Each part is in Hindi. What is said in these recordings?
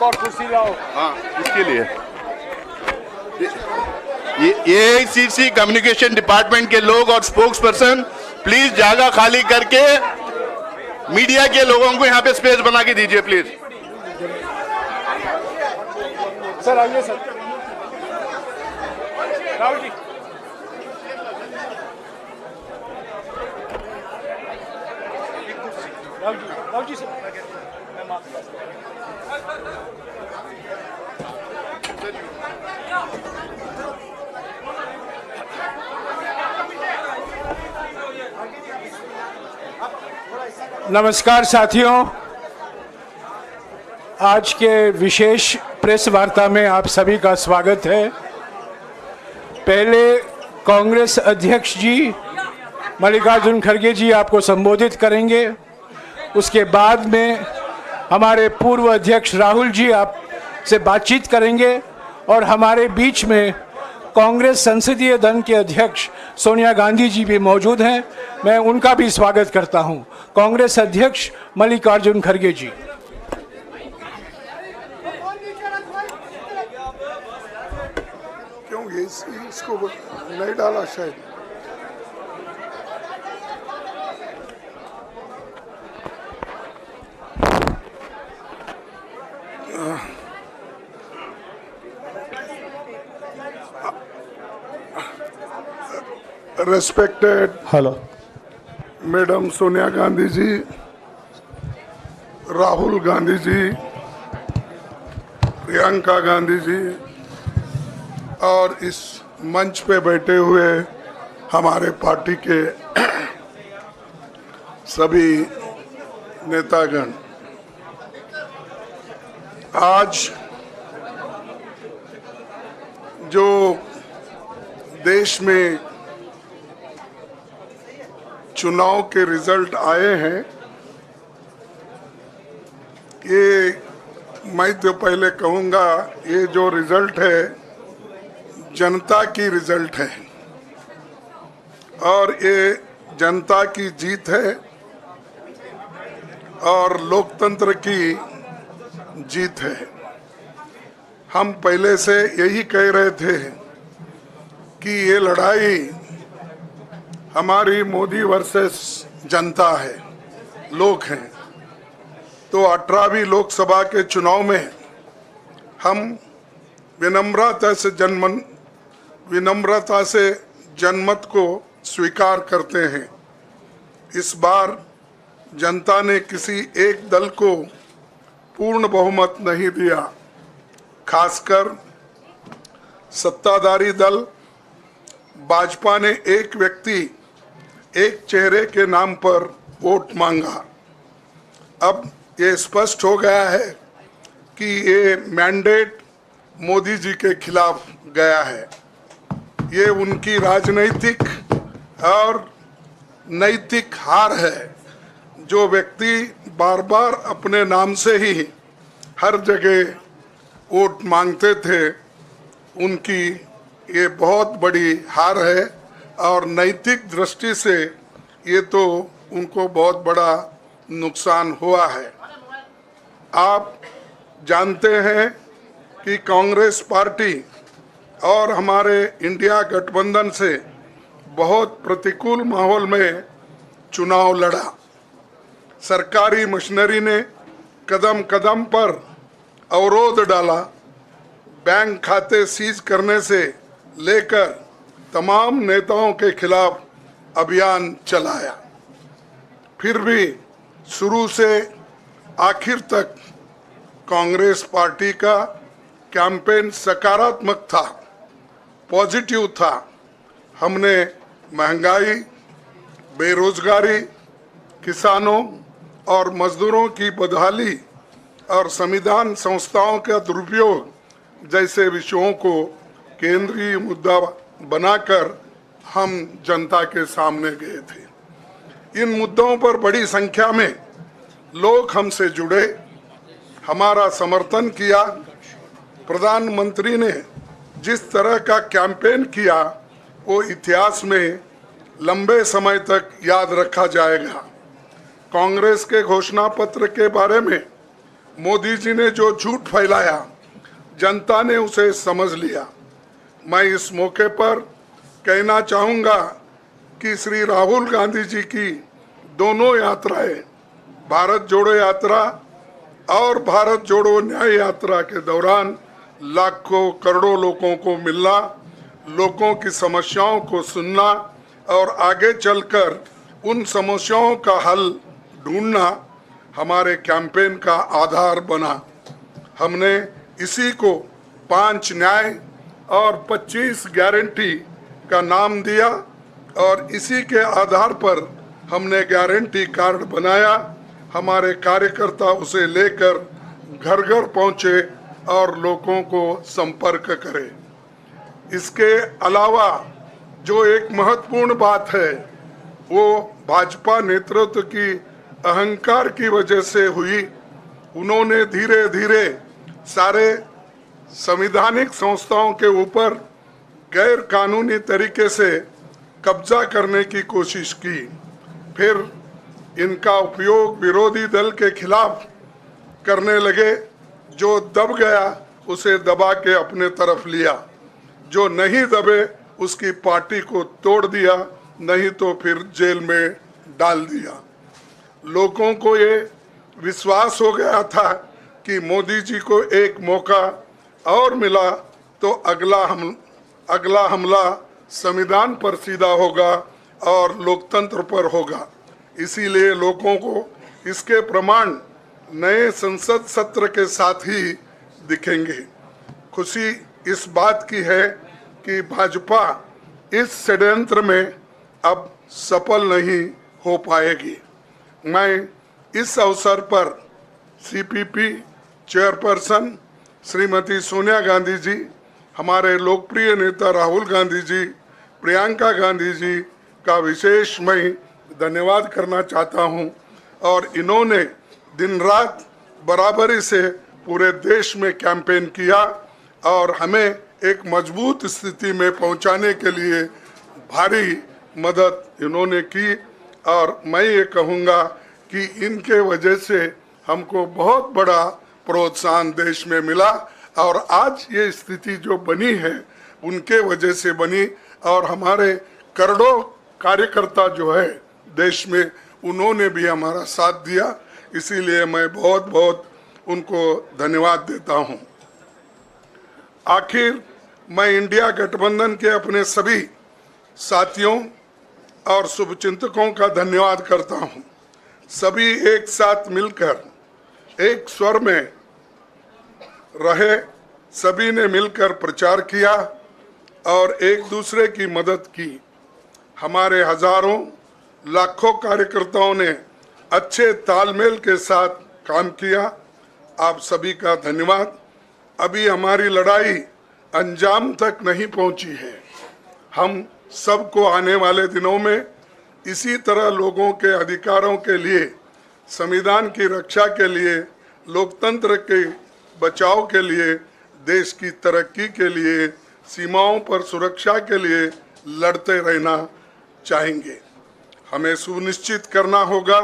और कुर्सी लाओ। हाँ, इसके लिए ये AICC कम्युनिकेशन डिपार्टमेंट के लोग और स्पोक्स पर्सन प्लीज जगह खाली करके मीडिया के लोगों को यहाँ पे स्पेस बना के दीजिए प्लीज। सर आइए सर। राहुल जी राहुल जी सर मैं माफ नमस्कार साथियों, आज के विशेष प्रेस वार्ता में आप सभी का स्वागत है। पहले कांग्रेस अध्यक्ष जी मल्लिकार्जुन खड़गे जी आपको संबोधित करेंगे। उसके बाद में हमारे पूर्व अध्यक्ष राहुल जी आपसे बातचीत करेंगे और हमारे बीच में कांग्रेस संसदीय दल के अध्यक्ष सोनिया गांधी जी भी मौजूद हैं। मैं उनका भी स्वागत करता हूं। कांग्रेस अध्यक्ष मल्लिकार्जुन खड़गे जी। क्यों इसको नहीं डाला शायद। Respected hello madam Sonia Gandhi ji, Rahul Gandhi ji, Priyanka Gandhi ji और इस मंच पे बैठे हुए हमारे पार्टी के सभी नेतागण, आज जो देश में चुनाव के रिजल्ट आए हैं, ये मैं तो पहले कहूँगा ये जो रिजल्ट है जनता की रिजल्ट है और ये जनता की जीत है और लोकतंत्र की जीत है। हम पहले से यही कह रहे थे कि ये लड़ाई हमारी मोदी वर्सेस जनता है, लोग हैं। तो 18वीं लोकसभा के चुनाव में हम विनम्रता से जनमत को स्वीकार करते हैं। इस बार जनता ने किसी एक दल को पूर्ण बहुमत नहीं दिया, खासकर सत्ताधारी दल भाजपा ने एक व्यक्ति एक चेहरे के नाम पर वोट मांगा। अब ये स्पष्ट हो गया है कि ये मैंडेट मोदी जी के खिलाफ गया है। ये उनकी राजनीतिक और नैतिक हार है। जो व्यक्ति बार बार अपने नाम से ही हर जगह वोट मांगते थे, उनकी ये बहुत बड़ी हार है और नैतिक दृष्टि से ये तो उनको बहुत बड़ा नुकसान हुआ है। आप जानते हैं कि कांग्रेस पार्टी और हमारे इंडिया गठबंधन से बहुत प्रतिकूल माहौल में चुनाव लड़ा। सरकारी मशीनरी ने कदम कदम पर अवरोध डाला। बैंक खाते सीज करने से लेकर तमाम नेताओं के खिलाफ अभियान चलाया। फिर भी शुरू से आखिर तक कांग्रेस पार्टी का कैंपेन सकारात्मक था, पॉजिटिव था। हमने महंगाई, बेरोजगारी, किसानों और मजदूरों की बदहाली और संविधान संस्थाओं का दुरुपयोग जैसे विषयों को केंद्रीय मुद्दा बनाकर हम जनता के सामने गए थे। इन मुद्दों पर बड़ी संख्या में लोग हमसे जुड़े, हमारा समर्थन किया। प्रधानमंत्री ने जिस तरह का कैंपेन किया वो इतिहास में लंबे समय तक याद रखा जाएगा। कांग्रेस के घोषणा पत्र के बारे में मोदी जी ने जो झूठ फैलाया, जनता ने उसे समझ लिया। मैं इस मौके पर कहना चाहूँगा कि श्री राहुल गांधी जी की दोनों यात्राएं, भारत जोड़ो यात्रा और भारत जोड़ो न्याय यात्रा के दौरान लाखों करोड़ों लोगों को मिलना, लोगों की समस्याओं को सुनना और आगे चलकर उन समस्याओं का हल ढूंढना हमारे कैंपेन का आधार बना। हमने इसी को 5 न्याय और 25 गारंटी का नाम दिया और इसी के आधार पर हमने गारंटी कार्ड बनाया। हमारे कार्यकर्ता उसे लेकर घर घर पहुंचे और लोगों को संपर्क करें। इसके अलावा जो एक महत्वपूर्ण बात है वो भाजपा नेतृत्व की अहंकार की वजह से हुई। उन्होंने धीरे धीरे सारे संवैधानिक संस्थाओं के ऊपर गैर कानूनी तरीके से कब्जा करने की कोशिश की। फिर इनका उपयोग विरोधी दल के खिलाफ करने लगे। जो दब गया उसे दबा के अपने तरफ लिया, जो नहीं दबे उसकी पार्टी को तोड़ दिया, नहीं तो फिर जेल में डाल दिया। लोगों को ये विश्वास हो गया था कि मोदी जी को एक मौका और मिला तो अगला हमला संविधान पर सीधा होगा और लोकतंत्र पर होगा। इसीलिए लोगों को इसके प्रमाण नए संसद सत्र के साथ ही दिखेंगे। खुशी इस बात की है कि भाजपा इस षड्यंत्र में अब सफल नहीं हो पाएगी। मैं इस अवसर पर सीपीपी चेयरपर्सन श्रीमती सोनिया गांधी जी, हमारे लोकप्रिय नेता राहुल गांधी जी, प्रियंका गांधी जी का विशेष मैं धन्यवाद करना चाहता हूं। और इन्होंने दिन रात बराबरी से पूरे देश में कैंपेन किया और हमें एक मजबूत स्थिति में पहुंचाने के लिए भारी मदद इन्होंने की। और मैं ये कहूँगा कि इनके वजह से हमको बहुत बड़ा प्रोत्साहन देश में मिला और आज ये स्थिति जो बनी है उनके वजह से बनी। और हमारे करोड़ों कार्यकर्ता जो है देश में, उन्होंने भी हमारा साथ दिया। इसीलिए मैं बहुत बहुत उनको धन्यवाद देता हूं। आखिर मैं इंडिया गठबंधन के अपने सभी साथियों और शुभचिंतकों का धन्यवाद करता हूं। सभी एक साथ मिलकर एक स्वर में रहे, सभी ने मिलकर प्रचार किया और एक दूसरे की मदद की। हमारे हजारों लाखों कार्यकर्ताओं ने अच्छे तालमेल के साथ काम किया। आप सभी का धन्यवाद। अभी हमारी लड़ाई अंजाम तक नहीं पहुंची है। हम सबको आने वाले दिनों में इसी तरह लोगों के अधिकारों के लिए, संविधान की रक्षा के लिए, लोकतंत्र के बचाव के लिए, देश की तरक्की के लिए, सीमाओं पर सुरक्षा के लिए लड़ते रहना चाहेंगे। हमें सुनिश्चित करना होगा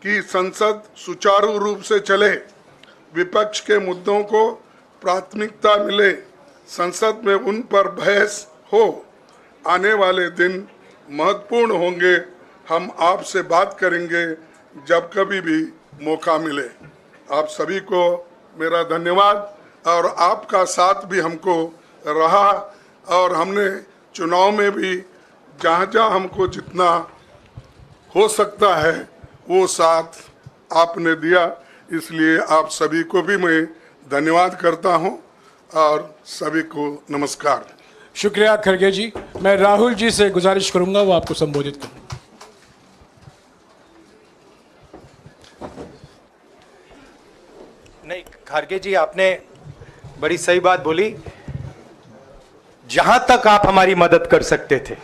कि संसद सुचारू रूप से चले, विपक्ष के मुद्दों को प्राथमिकता मिले, संसद में उन पर बहस हो। आने वाले दिन महत्वपूर्ण होंगे। हम आपसे बात करेंगे जब कभी भी मौका मिले। आप सभी को मेरा धन्यवाद। और आपका साथ भी हमको रहा और हमने चुनाव में भी जहाँ जहाँ हमको जितना हो सकता है वो साथ आपने दिया। इसलिए आप सभी को भी मैं धन्यवाद करता हूँ और सभी को नमस्कार। शुक्रिया खड़गे जी। मैं राहुल जी से गुजारिश करूंगा वो आपको संबोधित करें। नहीं, खड़गे जी आपने बड़ी सही बात बोली। जहां तक आप हमारी मदद कर सकते थे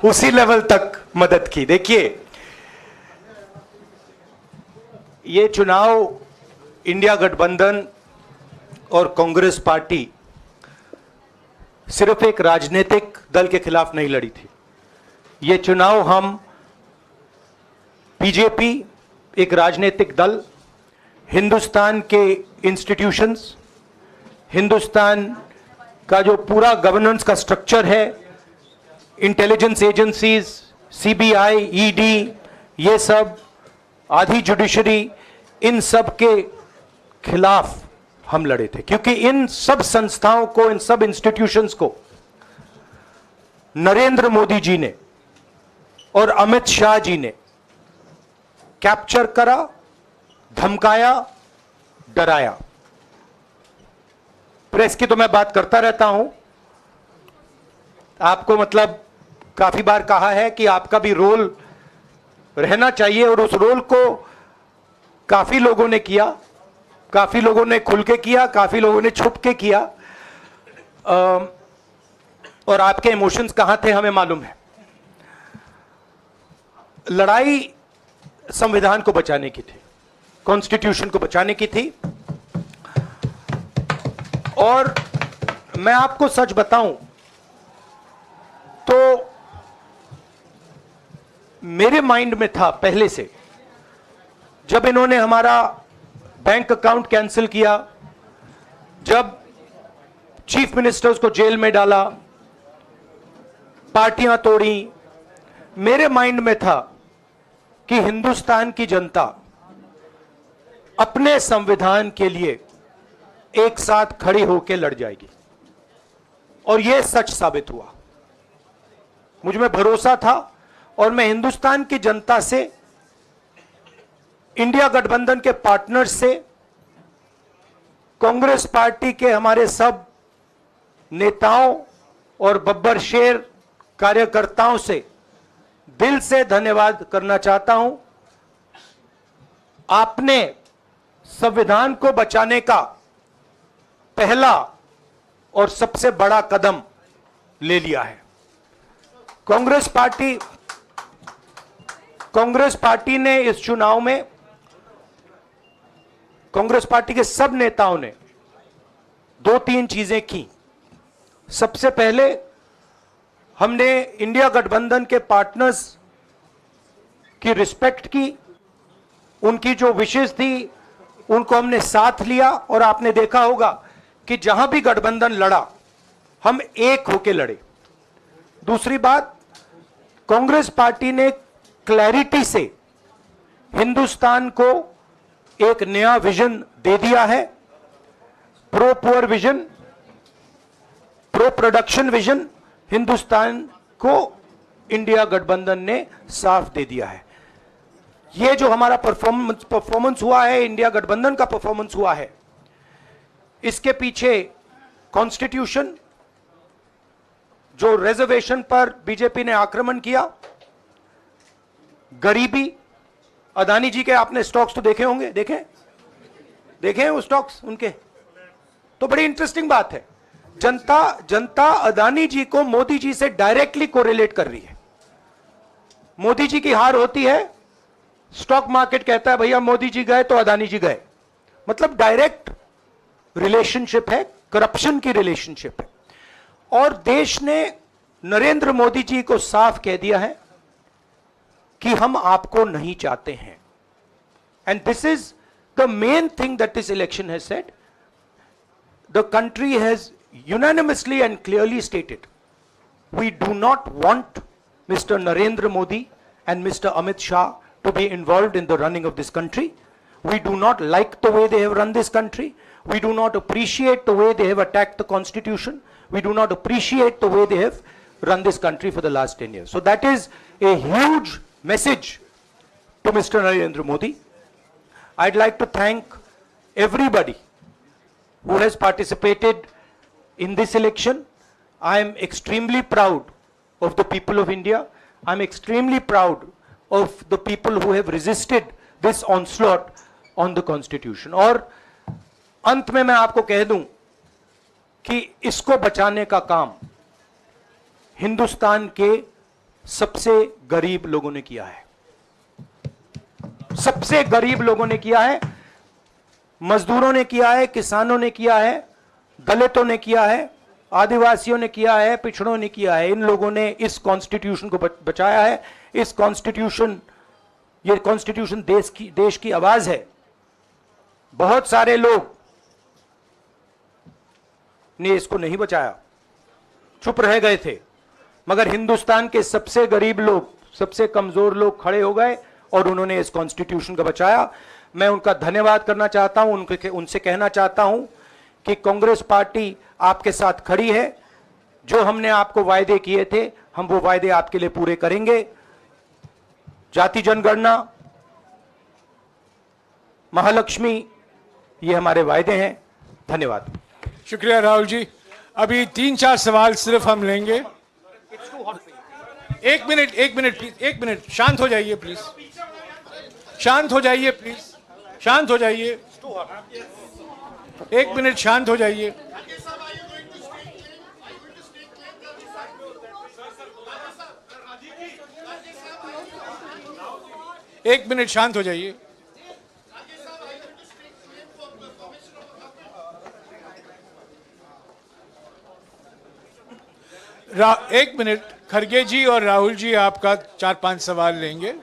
उसी लेवल तक मदद की। देखिए, ये चुनाव इंडिया गठबंधन और कांग्रेस पार्टी सिर्फ एक राजनीतिक दल के खिलाफ नहीं लड़ी थी। ये चुनाव हम बीजेपी, एक राजनीतिक दल, हिंदुस्तान के इंस्टीट्यूशंस, हिंदुस्तान का जो पूरा गवर्नेंस का स्ट्रक्चर है, इंटेलिजेंस एजेंसीज, सीबीआई, ईडी, ये सब, आधी जुडिशरी, इन सब के खिलाफ हम लड़े थे, क्योंकि इन सब संस्थाओं को, इन सब इंस्टीट्यूशंस को नरेंद्र मोदी जी ने और अमित शाह जी ने कैप्चर करा, धमकाया, डराया। प्रेस की तो मैं बात करता रहता हूं, आपको मतलब काफी बार कहा है कि आपका भी रोल रहना चाहिए, और उस रोल को काफी लोगों ने किया, काफी लोगों ने खुल के किया, काफी लोगों ने छुप के किया, और आपके इमोशंस कहां थे हमें मालूम है। लड़ाई संविधान को बचाने की थी, कॉन्स्टिट्यूशन को बचाने की थी, और मैं आपको सच बताऊं तो मेरे माइंड में था पहले से, जब इन्होंने हमारा बैंक अकाउंट कैंसिल किया, जब चीफ मिनिस्टर्स को जेल में डाला, पार्टियां तोड़ी, मेरे माइंड में था कि हिंदुस्तान की जनता अपने संविधान के लिए एक साथ खड़ी होकर लड़ जाएगी, और यह सच साबित हुआ। मुझ में भरोसा था, और मैं हिंदुस्तान की जनता से, इंडिया गठबंधन के पार्टनर्स से, कांग्रेस पार्टी के हमारे सब नेताओं और बब्बर शेर कार्यकर्ताओं से दिल से धन्यवाद करना चाहता हूं। आपने संविधान को बचाने का पहला और सबसे बड़ा कदम ले लिया है। कांग्रेस पार्टी ने इस चुनाव में, कांग्रेस पार्टी के सब नेताओं ने 2-3 चीजें की। सबसे पहले हमने इंडिया गठबंधन के पार्टनर्स की रिस्पेक्ट की, उनकी जो विशेष थी उनको हमने साथ लिया, और आपने देखा होगा कि जहां भी गठबंधन लड़ा हम एक होकर लड़े। दूसरी बात, कांग्रेस पार्टी ने क्लैरिटी से हिंदुस्तान को एक नया विजन दे दिया है, pro poor vision, pro production vision Hindustan को इंडिया गठबंधन ने साफ दे दिया है। ये जो हमारा परफॉर्मेंस हुआ है, इंडिया गठबंधन का परफॉर्मेंस हुआ है, इसके पीछे कॉन्स्टिट्यूशन, जो रिजर्वेशन पर बीजेपी ने आक्रमण किया, गरीबी, अदानी जी के आपने स्टॉक्स तो देखे होंगे, देखे हैं वो स्टॉक्स उनके, तो बड़ी इंटरेस्टिंग बात है। जनता अदानी जी को मोदी जी से डायरेक्टली कोरिलेट कर रही है। मोदी जी की हार होती है, स्टॉक मार्केट कहता है भैया मोदी जी गए तो अदानी जी गए, मतलब डायरेक्ट रिलेशनशिप है, करप्शन की रिलेशनशिप है। और देश ने नरेंद्र मोदी जी को साफ कह दिया है कि हम आपको नहीं चाहते हैं, and this is the main thing that this election has said. The country has unanimously and clearly stated, we do not want Mr. Narendra Modi and Mr. Amit Shah to be involved in the running of this country. We do not like the way they have run this country. We do not appreciate the way they have attacked the constitution. We do not appreciate the way they have run this country for the last 10 years. So that is a huge message to Mr. Narendra Modi. I'd like to thank everybody who has participated in this election. I am extremely proud of the people of India. I am extremely proud of the people who have resisted this onslaught on the constitution. और अंत में मैं आपको कह दूं कि इसको बचाने का काम हिंदुस्तान के सबसे गरीब लोगों ने किया है, सबसे गरीब लोगों ने किया है, मजदूरों ने किया है, किसानों ने किया है, दलितों ने किया है, आदिवासियों ने किया है, पिछड़ों ने किया है। इन लोगों ने इस कॉन्स्टिट्यूशन को बचाया है। इस कॉन्स्टिट्यूशन ये कॉन्स्टिट्यूशन देश की आवाज है। बहुत सारे लोग ने इसको नहीं बचाया, चुप रह गए थे, मगर हिंदुस्तान के सबसे गरीब लोग, सबसे कमजोर लोग खड़े हो गए और उन्होंने इस कॉन्स्टिट्यूशन को बचाया। मैं उनका धन्यवाद करना चाहता हूं, उनसे कहना चाहता हूं कि कांग्रेस पार्टी आपके साथ खड़ी है। जो हमने आपको वायदे किए थे, हम वो वायदे आपके लिए पूरे करेंगे। जाति जनगणना, महालक्ष्मी, ये हमारे वायदे हैं। धन्यवाद। शुक्रिया राहुल जी। अभी 3-4 सवाल सिर्फ हम लेंगे। एक मिनट प्लीज, एक मिनट, शांत हो जाइए प्लीज, शांत हो जाइए प्लीज, शांत हो जाइए, 1 मिनट शांत हो जाइए। एक मिनट शांत हो जाइए। एक मिनट, खरगे जी और राहुल जी आपका 4-5 सवाल लेंगे।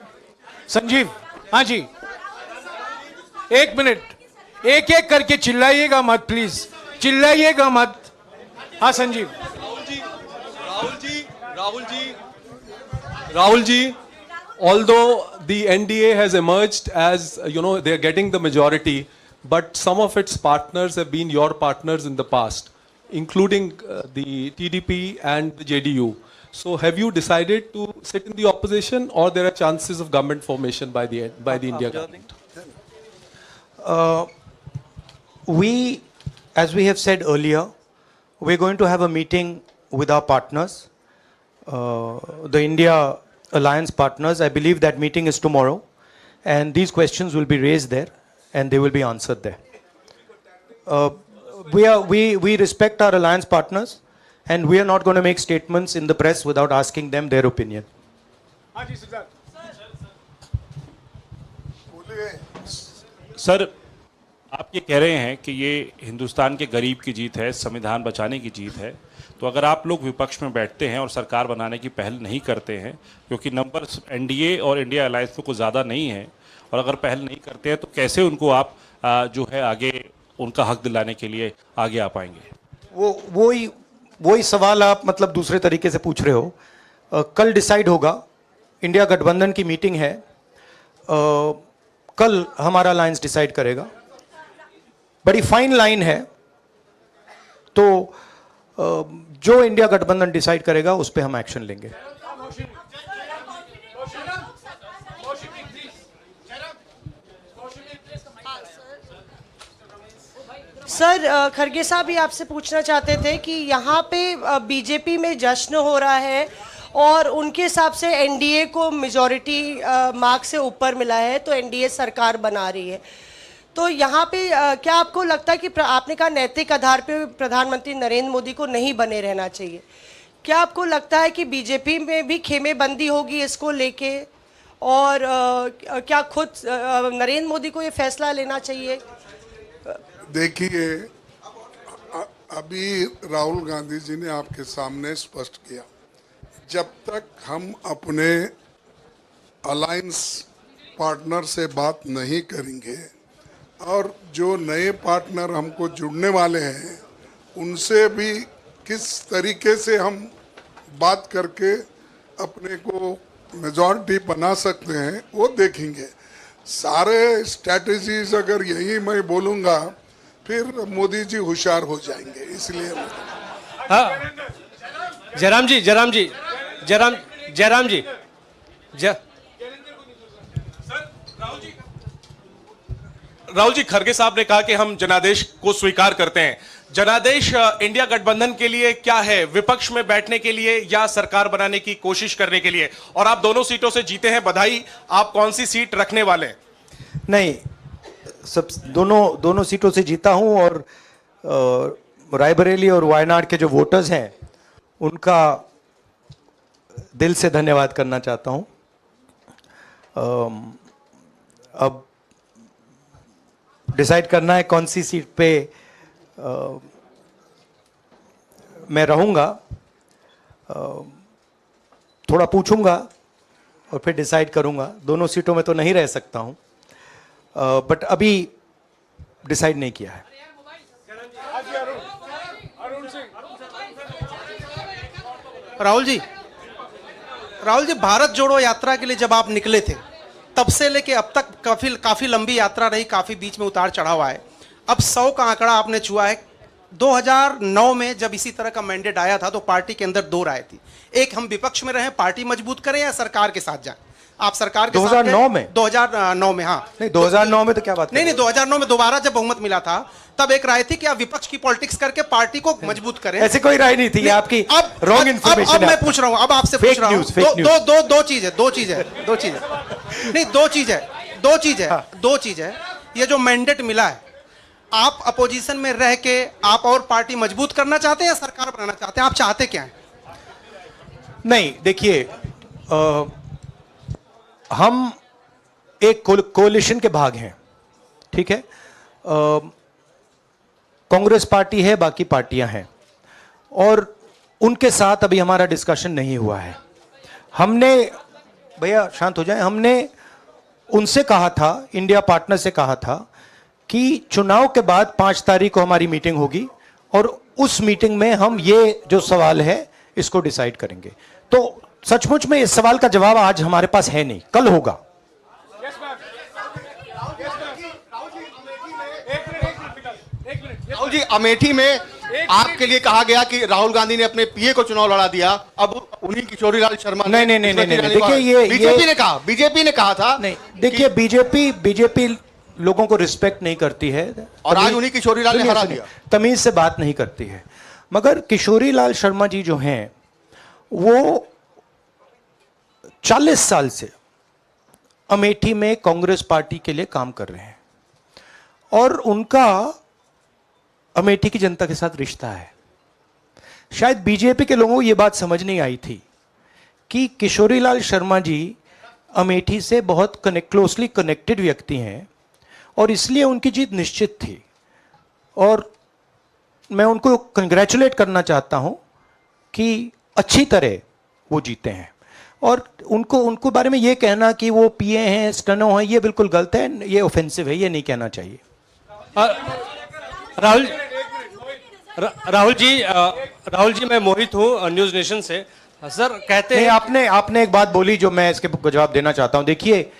संजीव, हाँ जी, 1 मिनट, एक एक करके चिल्लाइएगा मत प्लीज, चिल्लाइएगा मत। हाँ Sanjeev. Rahul ji, although the NDA has emerged as, they are getting the majority, but some of its partners have been your partners in the past, including the TDP and the JDU. So have you decided to sit in the opposition, or there are chances of government formation by the India government? As we have said earlier, we're going to have a meeting with our partners, the India Alliance partners. I believe that meeting is tomorrow, and these questions will be raised there, and they will be answered there. We respect our alliance partners, and we are not going to make statements in the press without asking them their opinion. Sir, आप ये कह रहे हैं कि ये हिंदुस्तान के गरीब की जीत है, संविधान बचाने की जीत है, तो अगर आप लोग विपक्ष में बैठते हैं और सरकार बनाने की पहल नहीं करते हैं, क्योंकि नंबर एनडीए और इंडिया अलायंस में कुछ ज़्यादा नहीं है, और अगर पहल नहीं करते हैं तो कैसे उनको आप जो है आगे उनका हक दिलाने के लिए आगे आ पाएंगे? वही सवाल आप मतलब दूसरे तरीके से पूछ रहे हो। कल डिसाइड होगा, इंडिया गठबंधन की मीटिंग है, कल हमारा अलायंस डिसाइड करेगा। बड़ी फाइन लाइन है, तो जो इंडिया गठबंधन डिसाइड करेगा उस पे हम एक्शन लेंगे। सर, खरगे साहब भी आपसे पूछना चाहते थे कि यहाँ पे बीजेपी में जश्न हो रहा है और उनके हिसाब से एनडीए को मेजॉरिटी मार्क से ऊपर मिला है, तो एनडीए सरकार बना रही है। तो यहाँ पे क्या आपको लगता है कि आपने कहा नैतिक आधार पे प्रधानमंत्री नरेंद्र मोदी को नहीं बने रहना चाहिए, क्या आपको लगता है कि बीजेपी में भी खेमेबंदी होगी इसको लेके, और क्या खुद नरेंद्र मोदी को ये फैसला लेना चाहिए? देखिए, अभी राहुल गांधी जी ने आपके सामने स्पष्ट किया, जब तक हम अपने अलायंस पार्टनर से बात नहीं करेंगे और जो नए पार्टनर हमको जुड़ने वाले हैं उनसे भी किस तरीके से हम बात करके अपने को मेजॉरिटी बना सकते हैं वो देखेंगे। सारे स्ट्रैटेजीज अगर यही मैं बोलूँगा फिर मोदी जी होशियार हो जाएंगे, इसलिए हाँ, जयराम जी राहुल जी, खरगे साहब ने कहा कि हम जनादेश को स्वीकार करते हैं। जनादेश इंडिया गठबंधन के लिए क्या है? विपक्ष में बैठने के लिए या सरकार बनाने की कोशिश करने के लिए? और आप दोनों सीटों से जीते हैं, बधाई। आप कौन सी सीट रखने वाले हैं? नहीं, सब दोनों सीटों से जीता हूं, और रायबरेली और वायनाड के जो वोटर्स हैं उनका दिल से धन्यवाद करना चाहता हूं। अब डिसाइड करना है कौन सी सीट पे मैं रहूंगा। थोड़ा पूछूंगा और फिर डिसाइड करूंगा। दोनों सीटों में तो नहीं रह सकता हूं, बट अभी डिसाइड नहीं किया है। राहुल जी, भारत जोड़ो यात्रा के लिए जब आप निकले थे तब से लेके अब तक काफी लंबी यात्रा रही, काफी बीच में उतार चढ़ाव आए। अब 100 का आंकड़ा आपने छुआ है। 2009 में जब इसी तरह का मैंडेट आया था तो पार्टी के अंदर 2 राय थी, एक हम विपक्ष में रहें, पार्टी मजबूत करें, या सरकार के साथ जाएं। आप सरकार के 2009 में 2009 में हाँ नहीं, 2009 में तो क्या बात नहीं 2009 में दोबारा जब बहुमत मिला था तब एक राय थी कि आप विपक्ष की पॉलिटिक्स करके पार्टी को मजबूत करें। ऐसी कोई राय नहीं थी, ये आपकी रॉन्ग इंफॉर्मेशन है। अब मैं पूछ रहा हूं, अब आपसे पूछ रहा हूं, दो चीज है। ये जो मैंडेट मिला है, आप अपोजिशन में रह के आप और पार्टी मजबूत करना चाहते हैं या सरकार बनाना चाहते हैं? आप चाहते क्या हैं? नहीं, देखिए, हम एक कोलिशन के भाग हैं, ठीक है। कांग्रेस पार्टी है, बाकी पार्टियां हैं, और उनके साथ अभी हमारा डिस्कशन नहीं हुआ है। हमने, भैया शांत हो जाए, हमने उनसे कहा था, इंडिया पार्टनर से कहा था कि चुनाव के बाद 5 तारीख को हमारी मीटिंग होगी और उस मीटिंग में हम ये जो सवाल है इसको डिसाइड करेंगे। तो सचमुच में इस सवाल का जवाब आज हमारे पास है नहीं, कल होगा। राहुल जी, अमेठी में आपके लिए कहा गया कि राहुल गांधी ने अपने पीए को चुनाव लड़ा दिया, अब उन्हीं किशोरीलाल शर्मा नहीं, देखिए, ये बीजेपी ने कहा था। नहीं, देखिए, बीजेपी लोगों को रिस्पेक्ट नहीं करती है, और आज उन्हीं किशोरीलाल ने हरा दिया। तमीज से बात नहीं करती है। मगर किशोरीलाल शर्मा जी जो हैं, वो 40 साल से अमेठी में कांग्रेस पार्टी के लिए काम कर रहे हैं और उनका अमेठी की जनता के साथ रिश्ता है। शायद बीजेपी के लोगों को यह बात समझ नहीं आई थी कि किशोरीलाल शर्मा जी अमेठी से बहुत क्लोजली कनेक्टेड व्यक्ति हैं और इसलिए उनकी जीत निश्चित थी। और मैं उनको कंग्रेचुलेट करना चाहता हूं कि अच्छी तरह वो जीते हैं। और उनको बारे में ये कहना कि वो पीए हैं, स्टनो हैं, ये बिल्कुल गलत है, ये ऑफेंसिव है, ये नहीं कहना चाहिए। राहुल जी, मैं मोहित हूँ न्यूज नेशन से। सर कहते हैं, आपने एक बात बोली जो मैं इसके जवाब देना चाहता हूं। देखिए,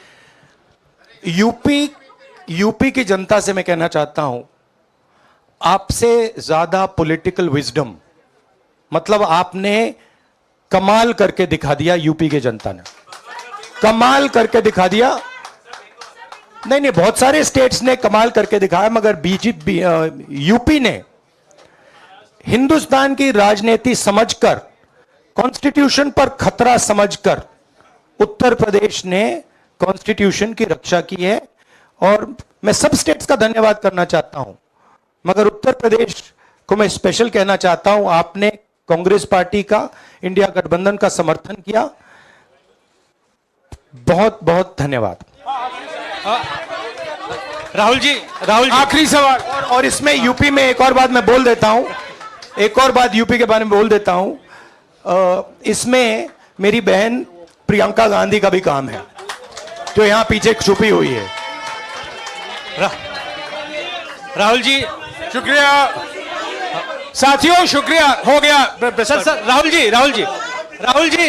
यूपी की जनता से मैं कहना चाहता हूं, आपसे ज्यादा पॉलिटिकल विजडम, मतलब आपने कमाल करके दिखा दिया। यूपी की जनता ने कमाल करके दिखा दिया। नहीं, बहुत सारे स्टेट्स ने कमाल करके दिखाया, मगर यूपी ने हिंदुस्तान की राजनीति समझकर, कॉन्स्टिट्यूशन पर खतरा समझकर उत्तर प्रदेश ने कॉन्स्टिट्यूशन की रक्षा की है। और मैं सब स्टेट्स का धन्यवाद करना चाहता हूं, मगर उत्तर प्रदेश को मैं स्पेशल कहना चाहता हूं। आपने कांग्रेस पार्टी का, इंडिया गठबंधन का समर्थन किया, बहुत बहुत धन्यवाद। राहुल जी, आखिरी सवाल, और इसमें यूपी में एक और बात मैं बोल देता हूं, एक और बात यूपी के बारे में बोल देता हूं। इसमें मेरी बहन प्रियंका गांधी का भी काम है, जो यहां पीछे छुपी हुई है। राहुल जी, शुक्रिया साथियों, शुक्रिया, हो गया। सर राहुल जी